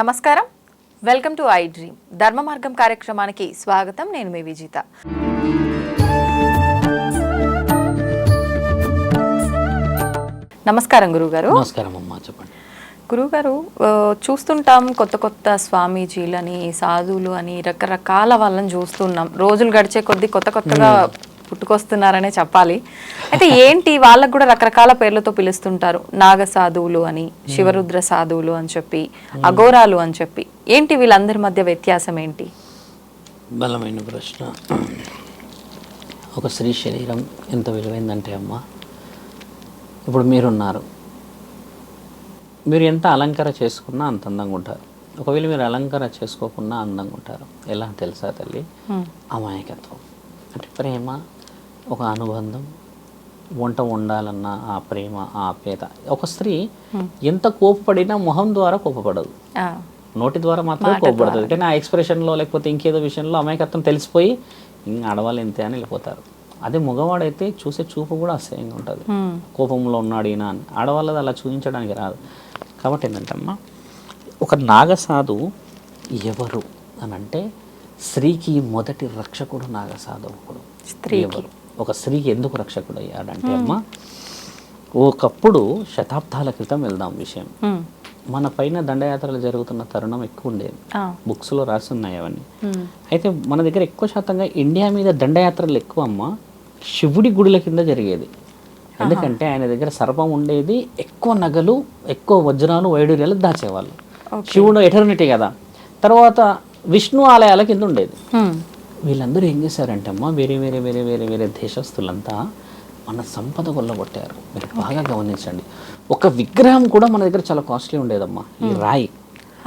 నమస్కారం, welcome to I dream ధర్మ మార్గం కార్యక్రమానికి స్వాగతం. నేను మీ విజిత. నమస్కారం గురుగారు. నమస్కారం అమ్మా, చెప్పండి. గురుగారు, చూస్తుంటాం కొత్త కొత్త స్వామీజీలని, సాధువులు అని రకరకాల వాళ్ళని చూస్తున్నాం. రోజులు గడిచే కొద్దీ కొత్త కొత్తగా పుట్టుకొస్తున్నారనే చెప్పాలి. అయితే ఏంటి, వాళ్ళకు కూడా రకరకాల పేర్లతో పిలుస్తుంటారు. నాగ సాధువులు అని, శివరుద్ర సాధువులు అని చెప్పి, అఘోరాలు అని చెప్పి. ఏంటి వీళ్ళందరి మధ్య వ్యత్యాసం ఏంటి? బలమైన ప్రశ్న. ఒక స్త్రీ శరీరం ఎంత విలువైందంటే అమ్మా, ఇప్పుడు మీరున్నారు, మీరు ఎంత అలంకరణ చేసుకున్నా అంత అందంగా ఉంటారు. ఒకవేళ మీరు అలంకరణ చేసుకోకున్నా అందంగా ఉంటారు. ఎలా తెలుసా తల్లి? అమాయకత్వం అంటే ప్రేమ, ఒక అనుబంధం, వంట వండాలన్న ఆ ప్రేమ, ఆ ఆప్యాయత. ఒక స్త్రీ ఎంత కోపపడినా మొహం ద్వారా కోపపడదు, నోటి ద్వారా మాత్రమే కోపపడుతుంది. కానీ ఆ ఎక్స్ప్రెషన్లో లేకపోతే ఇంకేదో విషయంలో అమాయకత్వం తెలిసిపోయి ఇంకా ఆడవాళ్ళు ఎంతే అని వెళ్ళిపోతారు. అదే మగవాడైతే చూసే చూపు కూడా అసహ్యంగా ఉంటుంది. కోపంలో ఉన్నాడు ఈయన అని. ఆడవాళ్ళది అలా చూపించడానికి రాదు. కాబట్టి ఏంటంటమ్మా, ఒక నాగసాధువు ఎవరు అని అంటే, స్త్రీకి మొదటి రక్షకుడు నాగసాధువుడు. ఎవరు? ఒక స్త్రీకి ఎందుకు రక్షకుడు అయ్యాడంటే అమ్మా, ఒకప్పుడు శతాబ్దాల క్రితం వెళ్దాం విషయం. మన పైన దండయాత్రలు జరుగుతున్న తరుణం ఎక్కువ ఉండేది. బుక్స్లో రాస్తున్నాయి అవన్నీ. అయితే మన దగ్గర ఎక్కువ శాతంగా ఇండియా మీద దండయాత్రలు ఎక్కువ అమ్మ శివుడి గుడుల కింద జరిగేది. ఎందుకంటే ఆయన దగ్గర సర్పం ఉండేది, ఎక్కువ నగలు, ఎక్కువ వజ్రాలు, వైడూర్యాలు దాచేవాళ్ళు. శివుడు ఎటర్నిటీ కదా. తర్వాత విష్ణు ఆలయాల కింద ఉండేది. వీళ్ళందరూ ఏం చేశారంటే అమ్మ, వేరే వేరే వేరే వేరే వేరే దేశస్తులంతా మన సంపద కొల్లగొట్టారు. మీరు బాగా గమనించండి. ఒక విగ్రహం కూడా మన దగ్గర చాలా కాస్ట్లీ ఉండేదమ్మా. ఈ రాయి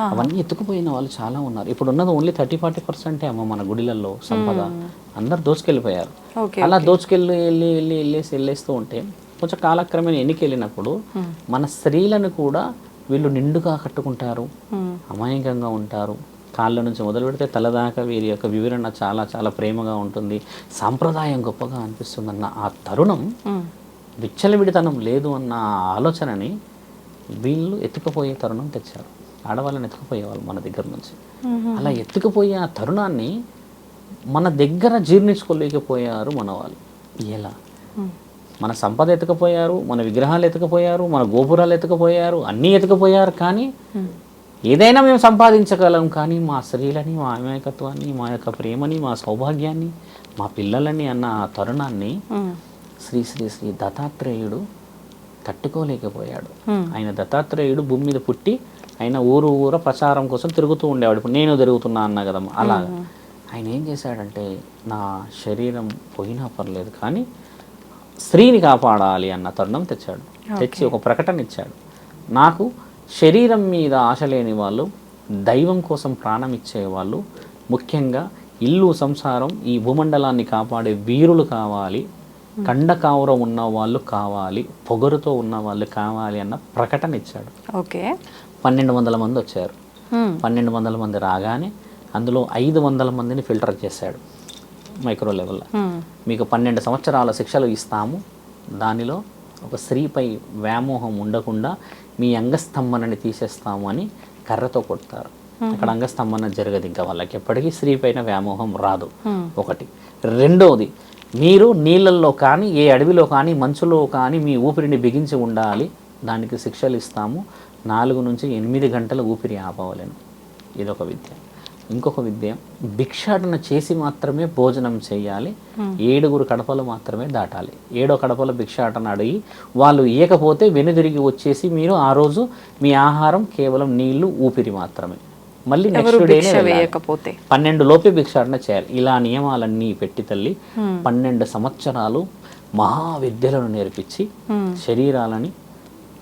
అవన్నీ ఎత్తుకుపోయిన వాళ్ళు చాలా ఉన్నారు. ఇప్పుడు ఉన్నది ఓన్లీ 30-40% అమ్మ మన గుడిలలో సంపద. అందరు దోచుకెళ్ళిపోయారు. అలా వెళ్ళేస్తూ ఉంటే కొంచెం కాలక్రమేణా ఎన్నికెళ్ళినప్పుడు మన స్త్రీలను కూడా వీళ్ళు నిండుగా కట్టుకుంటారు, అమాయకంగా ఉంటారు. కాళ్ళ నుంచి మొదలు పెడితే తలదాకా వీరి యొక్క వివరణ చాలా చాలా ప్రేమగా ఉంటుంది, సాంప్రదాయం గొప్పగా అనిపిస్తుందన్న ఆ తరుణం, విచ్చలవిడితనం లేదు అన్న ఆలోచనని వీళ్ళు ఎత్తుకుపోయే తరుణం తెచ్చారు. ఆడవాళ్ళని ఎత్తుకుపోయేవాళ్ళు మన దగ్గర నుంచి. అలా ఎత్తుకుపోయే ఆ తరుణాన్ని మన దగ్గర జీర్ణించుకోలేకపోయారు మన వాళ్ళు. ఎలా? మన సంపద ఎత్తుకుపోయారు, మన విగ్రహాలు ఎత్తుకుపోయారు, మన గోపురాలు ఎత్తుకుపోయారు, అన్నీ ఎత్తుకుపోయారు. కానీ ఏదైనా మేము సంపాదించగలం, కానీ మా స్త్రీలని, మా అమాయకత్వాన్ని, మా యొక్క ప్రేమని, మా సౌభాగ్యాన్ని, మా పిల్లలని అన్న ఆ తరుణాన్ని శ్రీ శ్రీ శ్రీ దత్తాత్రేయుడు తట్టుకోలేకపోయాడు. ఆయన దత్తాత్రేయుడు భూమి మీద పుట్టి ఆయన ఊరు ప్రచారం కోసం తిరుగుతూ ఉండేవాడు. ఇప్పుడు నేను తిరుగుతున్నా అన్నా కదమ్మా, అలాగా ఆయన ఏం చేశాడంటే, నా శరీరం పోయినా పర్లేదు కానీ స్త్రీని కాపాడాలి అన్న తరుణం తెచ్చాడు. తెచ్చి ఒక ప్రకటన ఇచ్చాడు. నాకు శరీరం మీద ఆశ లేని వాళ్ళు, దైవం కోసం ప్రాణం ఇచ్చేవాళ్ళు, ముఖ్యంగా ఇల్లు సంసారం ఈ భూమండలాన్ని కాపాడే వీరులు కావాలి, కండకావరం ఉన్న వాళ్ళు కావాలి, పొగరుతో ఉన్న వాళ్ళు కావాలి అన్న ప్రకటన ఇచ్చాడు. ఓకే. 1200 మంది వచ్చారు. 1200 మంది రాగానే అందులో 500 మందిని ఫిల్టర్ చేశాడు మైక్రో లెవెల్లో. మీకు 12 సంవత్సరాల శిక్షలు ఇస్తాము, దానిలో ఒక స్త్రీపై వ్యామోహం ఉండకుండా మీ అంగస్తంభనని తీసేస్తాము అని కర్రతో కొడతారు. అక్కడ అంగస్తంభన జరగదు. ఇంకా వాళ్ళకి ఎప్పటికీ స్త్రీ పైన వ్యామోహం రాదు. ఒకటి. రెండవది, మీరు నీళ్ళల్లో కానీ, ఏ అడవిలో కానీ, మంచులో కానీ మీ ఊపిరిని బిగించి ఉండాలి, దానికి శిక్షలు ఇస్తాము. 4 నుంచి 8 గంటల ఊపిరి ఆపవలేను. ఇదొక విద్య. ఇంకొక విద్య, భిక్షాటన చేసి మాత్రమే భోజనం చేయాలి, 7 కడపలు మాత్రమే దాటాలి. 7వ కడపలో భిక్షాటన అడిగి వాళ్ళు ఇయ్యకపోతే వెనుదిరిగి వచ్చేసి మీరు ఆ రోజు మీ ఆహారం కేవలం నీళ్లు, ఊపిరి మాత్రమే. మళ్ళీ నెక్స్ట్ డేనే 12 లోపే భిక్షాటన చేయాలి. ఇలా నియమాలన్నీ పెట్టి తల్లి 12 సంవత్సరాలు మహావిద్యలను నేర్పించి శరీరాలని,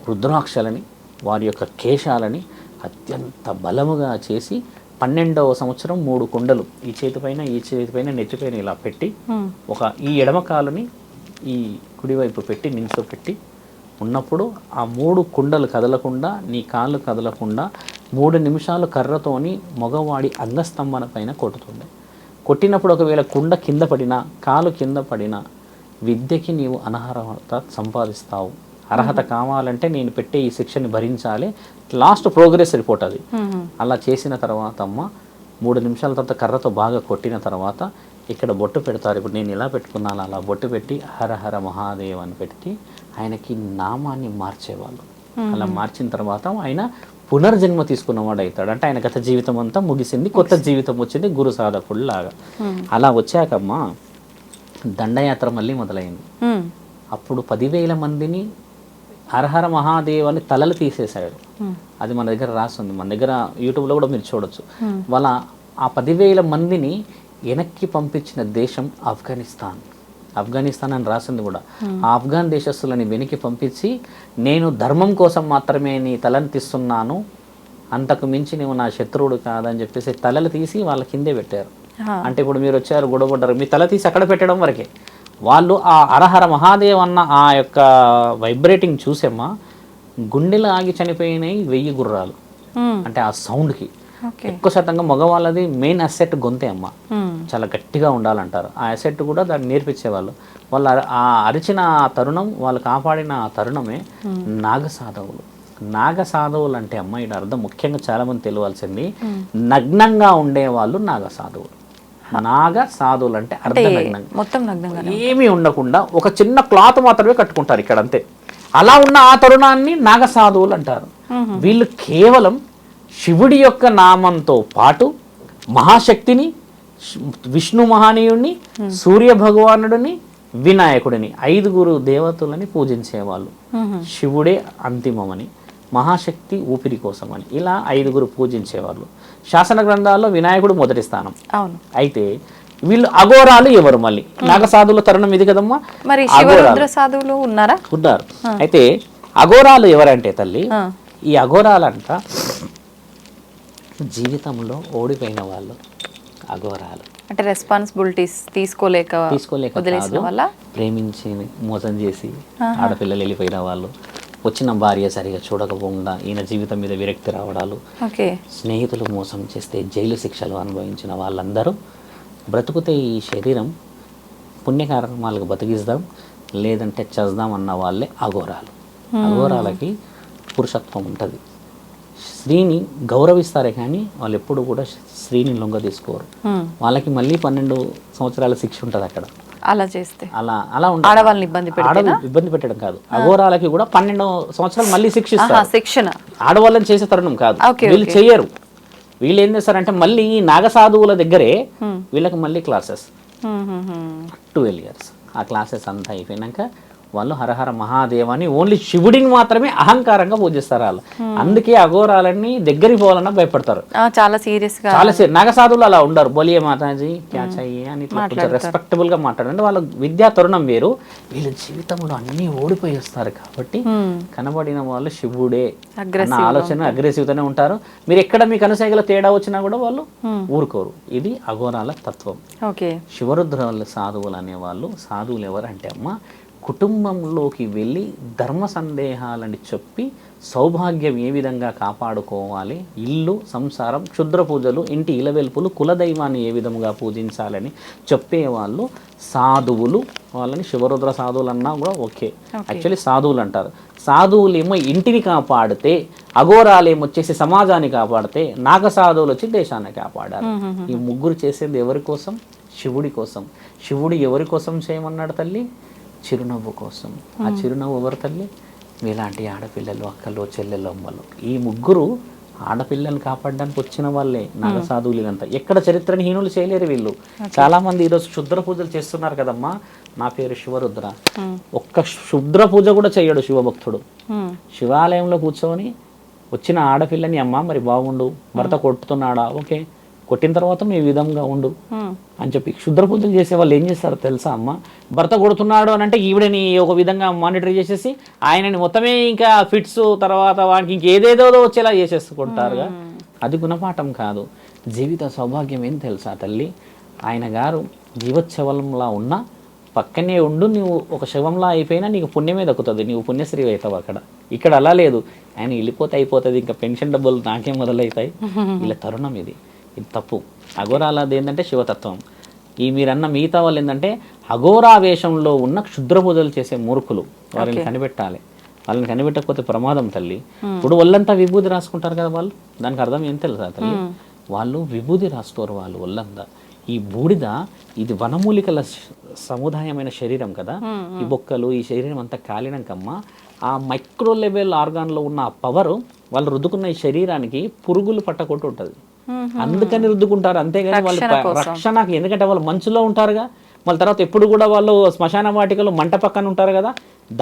రుద్రాక్షలని, వారి యొక్క కేశాలని అత్యంత బలముగా చేసి 12వ సంవత్సరం 3 కుండలు ఈ చేతిపైన, ఈ చేతిపైన, నెత్తిపైన ఇలా పెట్టి, ఒక ఈ ఎడమ కాలుని ఈ కుడివైపు పెట్టి నిల్చోపెట్టి ఉన్నప్పుడు ఆ 3 కుండలు కదలకుండా, నీ కాళ్ళు కదలకుండా 3 నిమిషాలు కర్రతోని మగవాడి అంగస్తంభన పైన కొట్టుతుండే. కొట్టినప్పుడు ఒకవేళ కుండ కింద పడినా, కాలు కింద పడినా విద్యకి నీవు అనర్హత సంపాదిస్తావు అర్హత కావాలంటే నేను పెట్టే ఈ శిక్షని భరించాలి, లాస్ట్ ప్రోగ్రెస్ రిపోర్ట్ అది. అలా చేసిన తర్వాత అమ్మ 3 నిమిషాల తర్వాత కర్రతో బాగా కొట్టిన తర్వాత ఇక్కడ బొట్టు పెడతారు. ఇప్పుడు నేను ఇలా పెట్టుకున్నాను, అలా బొట్టు పెట్టి హర హర మహాదేవ్ అని పెట్టి ఆయనకి నామాన్ని మార్చేవాళ్ళు. అలా మార్చిన తర్వాత ఆయన పునర్జన్మ తీసుకున్నవాడు అవుతాడు. అంటే ఆయన గత జీవితం అంతా ముగిసింది, కొత్త జీవితం వచ్చింది గురు సాధకుడు లాగా. అలా వచ్చాకమ్మా దండయాత్ర మళ్ళీ మొదలైంది. అప్పుడు 10,000 మందిని హరహర మహాదేవ్ అని తలలు తీసేశాడు. అది మన దగ్గర రాస్తుంది, మన దగ్గర యూట్యూబ్లో కూడా మీరు చూడొచ్చు. వాళ్ళ ఆ 10,000 మందిని వెనక్కి పంపించిన దేశం ఆఫ్ఘనిస్తాన్ అని రాసింది కూడా. ఆ ఆఫ్ఘాన్ దేశస్తులని వెనక్కి పంపించి నేను ధర్మం కోసం మాత్రమే నీ తలను తీస్తున్నాను, అంతకు మించి నువ్వు నా శత్రువుడు కాదని చెప్పేసి తలలు తీసి వాళ్ళ కిందే పెట్టారు. అంటే ఇప్పుడు మీరు వచ్చారు గొడవపడ్డారు, మీ తల తీసి అక్కడ పెట్టడం వరకే. వాళ్ళు ఆ హరహర మహాదేవ్ అన్న ఆ యొక్క వైబ్రేటింగ్ చూసేమ్మా గుండెలు ఆగి చనిపోయినాయి 1000 గుర్రాలు. అంటే ఆ సౌండ్కి ఎక్కువ శాతంగా మగవాళ్ళది మెయిన్ అసెట్ గొంతే అమ్మ, చాలా గట్టిగా ఉండాలంటారు. ఆ అసెట్ కూడా దాన్ని నేర్పించేవాళ్ళు. వాళ్ళు ఆ అరిచిన తరుణం, వాళ్ళు కాపాడిన ఆ తరుణమే నాగసాధవులు. నాగసాధవులు అంటే అమ్మ ఇది అర్థం ముఖ్యంగా చాలా మంది తెలియాల్సింది, నగ్నంగా ఉండేవాళ్ళు నాగసాధువులు. నాగ సాధువులు అంటే అర్ధనగ్నంగా ఏమీ ఉండకుండా ఒక చిన్న క్లాత్ మాత్రమే కట్టుకుంటారు ఇక్కడ అంతే. అలా ఉన్న ఆ తరుణాన్ని నాగ సాధువులు అంటారు. వీళ్ళు కేవలం శివుడి యొక్క నామంతో పాటు మహాశక్తిని, విష్ణు మహానీయుడిని, సూర్య భగవానుడిని, వినాయకుడిని 5 దేవతలని పూజించేవాళ్ళు. శివుడే అంతిమమని, మహాశక్తి ఊపిరి కోసమని ఇలా 5 పూజించేవాళ్ళు. శాసన గ్రంథాల్లో వినాయకుడు మొదటి స్థానం. అయితే వీళ్ళు అఘోరాలు ఎవరు? మళ్ళీ నాగసాధువుల తరుణం ఇది కదమ్మా. మరి శివరుద్ర సాధువులు ఉన్నారు. అయితే అఘోరాలు ఎవరంటే తల్లి, ఈ అఘోరాలంట జీవితంలో ఓడిపోయిన వాళ్ళు అఘోరాలు. అంటే రెస్పాన్సిబిలిటీస్ తీసుకోలేక ప్రేమించి మోసం చేసి ఆడపిల్లలు వెళ్ళిపోయిన వాళ్ళు, వచ్చిన భార్య సరిగా చూడకపోకుండా ఈయన జీవితం మీద విరక్తి రావడాలు, స్నేహితులు మోసం చేస్తే జైలు శిక్షలు అనుభవించిన వాళ్ళందరూ బ్రతుకుతే ఈ శరీరం పుణ్యకార్యమాలకు బతికిస్తాం లేదంటే చేద్దాం అన్న వాళ్ళే అఘోరాలు. అఘోరాలకి పురుషత్వం ఉంటుంది, స్త్రీని గౌరవిస్తారే కానీ వాళ్ళు ఎప్పుడు కూడా స్త్రీని లొంగ తీసుకోరు. వాళ్ళకి మళ్ళీ 12 సంవత్సరాల శిక్ష ఉంటుంది అక్కడ. అలా చేస్తే అలా ఉంటుంది. ఆడవాళ్ళని ఇబ్బంది పెట్టడం కాదు, అఘోరాలకి కూడా 12 సంవత్సరాలు మళ్ళీ శిక్షిస్తారు. శిక్షణ ఆడవాళ్ళని చేసే తరుణం కాదు, వీళ్ళు చెయ్యరు. వీళ్ళు ఏం చేస్తారంటే మళ్ళీ ఈ నాగసాధువుల దగ్గరే వీళ్ళకి మళ్ళీ క్లాసెస్ 12 years. ఆ క్లాసెస్ అంతా అయిపోయినాక వాళ్ళు హరహర మహాదేవాన్ని ఓన్లీ శివుడిని మాత్రమే అహంకారంగా పూజిస్తారు వాళ్ళు. అందుకే అఘోరాలన్నీ దగ్గరికి పోవాలన్నా భయపడతారు. చాలా సీరియస్ నాగసాధువులు అలా ఉండరు. బోలియే మాతాజీ క్యా చాహియే అని కొంచెం రెస్పెక్టబుల్ గా మాట్లాడండి. వాళ్ళ విద్యా తరుణం వేరు, వీళ్ళ జీవితంలో అన్ని ఓడిపోయి వస్తారు కాబట్టి కనబడిన వాళ్ళు శివుడే అన్న ఆలోచన అగ్రెసివ్తోనే ఉంటారు. మీరు ఎక్కడ మీ కనుసైగల తేడా వచ్చినా కూడా వాళ్ళు ఊరుకోరు. ఇది అఘోరాల తత్వం. శివరుద్రాల సాధువులు అనేవాళ్ళు, సాధువులు ఎవరంటే అమ్మ కుటుంబంలోకి వెళ్ళి ధర్మ సందేహాలని చెప్పి సౌభాగ్యం ఏ విధంగా కాపాడుకోవాలి, ఇల్లు సంసారం క్షుద్ర పూజలు, ఇంటి ఇలవెల్పులు, కులదైవాన్ని ఏ విధంగా పూజించాలని చెప్పేవాళ్ళు సాధువులు. వాళ్ళని శివరుద్ర సాధువులు అన్నా కూడా ఓకే, యాక్చువల్లీ సాధువులు అంటారు. సాధువులేమో ఇంటిని కాపాడితే, అఘోరాలేమొచ్చేసి సమాజాన్ని కాపాడితే, నాగసాధువులు వచ్చి దేశాన్ని కాపాడారు. ఈ ముగ్గురు చేసేది ఎవరి కోసం? శివుడి కోసం. శివుడు ఎవరి కోసం చేయమన్నాడు తల్లి? చిరునవ్వు కోసం. ఆ చిరునవ్వు ఎవరు తల్లి? మీలాంటి ఆడపిల్లలు, అక్కలు, చెల్లెలు, అమ్మలు. ఈ ముగ్గురు ఆడపిల్లల్ని కాపాడడానికి వచ్చిన వాళ్ళే నాగసాధువులు. ఇదంతా ఎక్కడ చరిత్రని హీనులు చేయలేరు వీళ్ళు. చాలా మంది ఈరోజు క్షుద్ర పూజలు చేస్తున్నారు కదమ్మా. నా పేరు శివరుద్ర, ఒక్క క్షుద్ర పూజ కూడా చెయ్యడు శివభక్తుడు. శివాలయంలో కూర్చొని వచ్చిన ఆడపిల్లని అమ్మ మరి బాగుండు, భర్త కొట్టుతున్నాడా, ఓకే కొట్టిన తర్వాత నువ్వు ఈ విధంగా ఉండు అని చెప్పి క్షుద్ర పూజలు చేసే వాళ్ళు ఏం చేస్తారో తెలుసా అమ్మ? భర్త కొడుతున్నాడు అని అంటే ఈవిడని ఒక విధంగా మానిటర్ చేసేసి ఆయనని మొత్తమే ఇంకా ఫిట్స్ తర్వాత వాడికి ఇంకేదేదో వచ్చేలా చేసేసుకుంటారుగా. అది గుణపాఠం కాదు. జీవిత సౌభాగ్యం ఏం తెలుసా తల్లి? ఆయన గారు జీవోత్సవంలా ఉన్నా పక్కనే ఉండు, నువ్వు ఒక శవంలా అయిపోయినా నీకు పుణ్యమే దక్కుతుంది, నీవు పుణ్యశ్రీ అవుతావు అక్కడ. ఇక్కడ అలా లేదు, ఆయన వెళ్ళిపోతే అయిపోతుంది, ఇంకా పెన్షన్ డబ్బులు నాకే మొదలవుతాయి. ఇలా తరుణం ఇది తప్పు. అఘోరాలది ఏంటంటే శివతత్వం. ఈ మీరన్న మిగతా వాళ్ళు ఏంటంటే అఘోరావేశంలో ఉన్న క్షుద్ర పూజలు చేసే మూర్ఖులు, వారిని కనిపెట్టాలి. వాళ్ళని కనిపెట్టకపోతే ప్రమాదం తల్లి. ఇప్పుడు ఒళ్ళంతా విభూది రాసుకుంటారు కదా వాళ్ళు, దానికి అర్థం ఏం తెలుసా తల్లి? వాళ్ళు విభూది రాసుకోరు వాళ్ళు ఒళ్ళంతా. ఈ బూడిద ఇది వనమూలికల సముదాయమైన శరీరం కదా, ఈ బొక్కలు ఈ శరీరం అంతా కాలినాకమ్మ ఆ మైక్రో లెవెల్ ఆర్గాన్లో ఉన్న ఆ పవర్ వాళ్ళు రుద్దుకున్న ఈ శరీరానికి పురుగులు పట్టకుండా ఉంటుంది, అందుకని రుద్దుకుంటారు. అంతేగాని వాళ్ళు రక్షణకి, ఎందుకంటే వాళ్ళు మంచులో ఉంటారుగా, వాళ్ళ తర్వాత ఎప్పుడు కూడా వాళ్ళు శ్మశాన వాటికలో మంట పక్కన ఉంటారు కదా,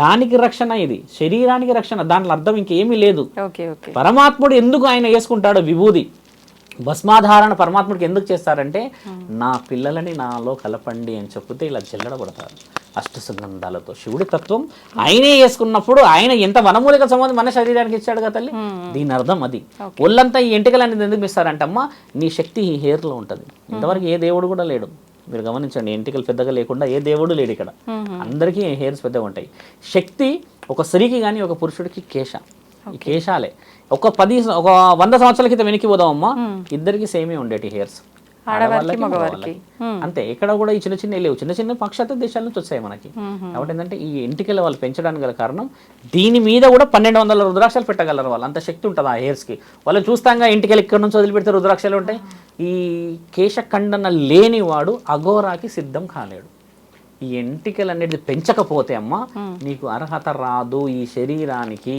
దానికి రక్షణ ఇది, శరీరానికి రక్షణ. దాంట్లో అర్థం ఇంకేమీ లేదు. పరమాత్ముడు ఎందుకు ఆయన వేసుకుంటాడు విభూది భస్మాధారణ పరమాత్ముడికి ఎందుకు చేస్తారంటే, నా పిల్లలని నాలో కలపండి అని చెప్తే ఇలా జల్లడబడతారు అష్టసుగంధాలతో. శివుడి తత్వం ఆయనే వేసుకున్నప్పుడు ఆయన ఎంత వనమూలిక సంబంధం మన శరీరానికి ఇచ్చాడు కదా తల్లి, దీని అర్థం అది. ఒళ్ళంతా ఈ ఎంటికలు అనేది ఎందుకు ఇస్తారంటే, అమ్మ నీ శక్తి ఈ హెయిర్లో ఉంటుంది. ఇంతవరకు ఏ దేవుడు కూడా లేడు, మీరు గమనించండి, ఎంటికలు పెద్దగా లేకుండా ఏ దేవుడు లేడు ఇక్కడ, అందరికీ హెయిర్స్ పెద్దగా ఉంటాయి. శక్తి ఒక స్త్రీకి కానీ ఒక పురుషుడికి కేశ, ఈ కేశాలే. ఒక 100 సంవత్సరాల క్రితం వెనక్కి పోదామమ్మా, ఇద్దరికి సేమే ఉండేటి హెయిర్స్, ఆడవాళ్ళకి మగవాళ్ళకి అంతే. ఇక్కడ కూడా ఈ చిన్న చిన్న లేవు, చిన్న చిన్న పాశ్చాత్య దేశాల నుంచి వచ్చాయి మనకి. కాబట్టి ఏంటంటే ఈ ఎంటికలు వాళ్ళు పెంచడానికి గల కారణం, దీని మీద కూడా 1200 రుద్రాక్షలు పెట్టగలరు వాళ్ళు, అంత శక్తి ఉంటుంది ఆ హెయిర్స్కి. వాళ్ళు చూస్తాంగా ఎంటికలు ఇక్కడ నుంచి వదిలిపెడితే రుద్రాక్షలు ఉంటాయి. ఈ కేశఖండన లేని వాడు అఘోరాకి సిద్ధం కాలేడు. ఈ ఎంటికలు అనేది పెంచకపోతే అమ్మ నీకు అర్హత రాదు ఈ శరీరానికి.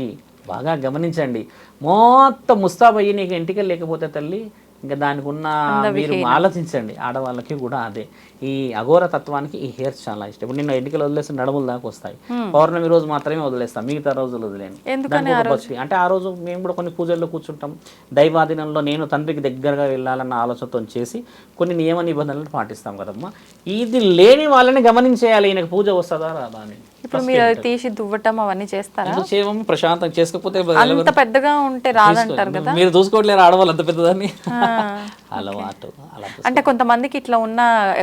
బాగా గమనించండి, మొత్తం ముస్తాబయ్యి నీకు ఎంటికలు లేకపోతే తల్లి ఇంకా దానికి ఉన్న, మీరు ఆలోచించండి, ఆడవాళ్ళకి కూడా అదే. ఈ అఘోర తత్వానికి ఈ హెయిర్స్ చాలా ఇష్టం. ఇప్పుడు నిన్న ఎంటికలు వదిలేస్తే నడుముల దాకా వస్తాయి, పౌర్ణమి రోజు మాత్రమే వదిలేస్తాం, మిగతా రోజులు వదిలేను. అంటే ఆ రోజు మేము కూడా కొన్ని పూజల్లో కూర్చుంటాం, దైవాధీనంలో నేను తండ్రికి దగ్గరగా వెళ్ళాలన్న ఆలోచనతో చేసి కొన్ని నియమ నిబంధనలు పాటిస్తాం కదమ్మా. ఇది లేని వాళ్ళని గమనించేయాలి, ఈయనకు పూజ వస్తుందా రాదా అని. ఇప్పుడు మీరు అది తీసి దువ్వటం అవన్నీ చేస్తారా? చేయమని ప్రశాంతం, చేసుకోకపోతే అంత పెద్దగా ఉంటే రాదంటారు కదా, మీరు చూసుకోవట్లేరు ఆడవాళ్ళు అంత పెద్దదాన్ని. అలవాటు అలా అంటే కొంతమందికి ఇట్లా ఉన్న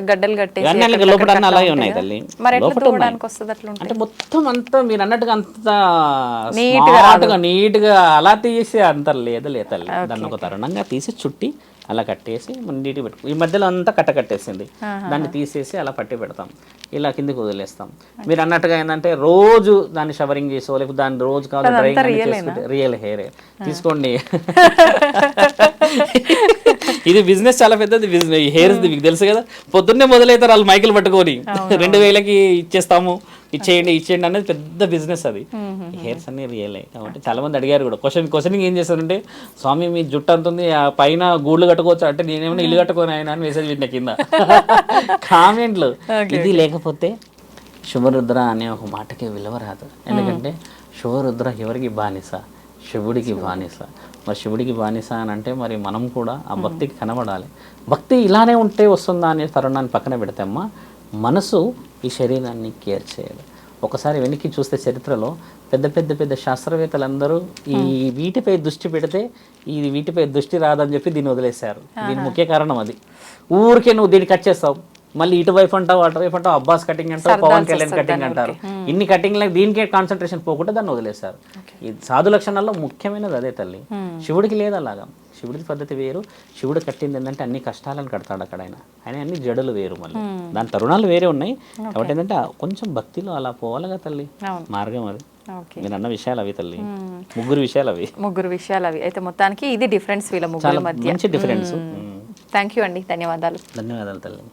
గడ్డలు కట్టేసి లోపల అలాగే ఉన్నాయి తల్లి. మరి ఎట్లా దువ్వడానికి వస్తుంది అట్లా? అంటే మొత్తం అంతా మీరు అన్నట్టుగా అంత నీట్ గా అలా తీసి అంత లేదు తల్లి. దాన్ని ఒక తరుణంగా తీసి చుట్టి అలా కట్టేసి నీటి పెట్టుకో. ఈ మధ్యలో అంతా కట్టేసింది, దాన్ని తీసేసి అలా పట్టి పెడతాం, ఇలా కిందకి వదిలేస్తాం. మీరు అన్నట్టుగా ఏంటంటే రోజు దాన్ని షవరింగ్ చేసో లేకపోతే దాన్ని రోజు కావాలి డ్రైయింగ్ రియల్ హెయిర్ తీసుకోండి. ఇది బిజినెస్ చాలా పెద్దది, హెయిర్స్ మీకు తెలుసు కదా. పొద్దున్నే మొదలవుతారు వాళ్ళు మైకులు పట్టుకొని 2000కి ఇచ్చేస్తాము, ఇచ్చేయండి అనేది పెద్ద బిజినెస్ అది. హెయిర్స్ అన్ని రియలే. కాబట్టి చాలా మంది అడిగారు కూడా, క్వశ్చనింగ్ ఏం చేస్తారంటే, స్వామి మీ జుట్టు అంతుంది ఆ పైన గూళ్ళు కట్టుకోవచ్చు అంటే, నేనేమైనా ఇల్లు కట్టుకొని ఆయన అని మెసేజ్ పెట్టిన కింద కామెంట్లు. ఇది లేకపోతే శుభరుద్ర అనే ఒక మాటకి విలువ రాదు. ఎందుకంటే శుభరుద్ర ఎవరికి బానిస? శివుడికి బానిస. మరి శివుడికి బానిస అని అంటే మరి మనం కూడా ఆ భక్తికి కనబడాలి. భక్తి ఇలానే ఉంటే వస్తుందా అనే తరుణాన్ని పక్కన పెడితే అమ్మ, మనసు ఈ శరీరాన్ని కేర్ చేయాలి. ఒకసారి వెనక్కి చూస్తే చరిత్రలో పెద్ద శాస్త్రవేత్తలందరూ ఈ వీటిపై దృష్టి పెడితే ఇది వీటిపై దృష్టి రాదని చెప్పి దీన్ని వదిలేశారు. దీని ముఖ్య కారణం అది. ఊరికే నువ్వు దీన్ని కట్ చేస్తావు, మళ్ళీ ఇటువైపు అంటావు అటువైపు అంటావు, అబ్బాస్ కటింగ్ అంటావు, పవన్ కళ్యాణ్ కటింగ్ అంటారు. ఇన్ని కటింగ్లకు దీనికే కాన్సన్ట్రేషన్ పోకుండా దాన్ని వదిలేశారు. ఈ సాధు లక్షణాల్లో ముఖ్యమైనది అదే తల్లి. శివుడికి లేదు అలాగా, శివుడి పద్ధతి వేరు. శివుడు కట్టింది ఏంటంటే అన్ని కష్టాలను కడతాడు అక్కడ, ఆయన అన్ని జడలు వేరు, మళ్ళీ దాని తరుణాలు వేరే ఉన్నాయి. కాబట్టి ఏంటంటే కొంచెం భక్తిలో అలా పోవాలిగా తల్లి, మార్గం అది. మీరు అన్న విషయాలు అవి తల్లి, ముగ్గురు విషయాలు అవి. అయితే మొత్తానికి ఇది డిఫరెన్స్ వీళ్ళ ముగ్గురు మధ్య, మంచి డిఫరెన్స్. థ్యాంక్ యూ అండి, ధన్యవాదాలు తల్లి.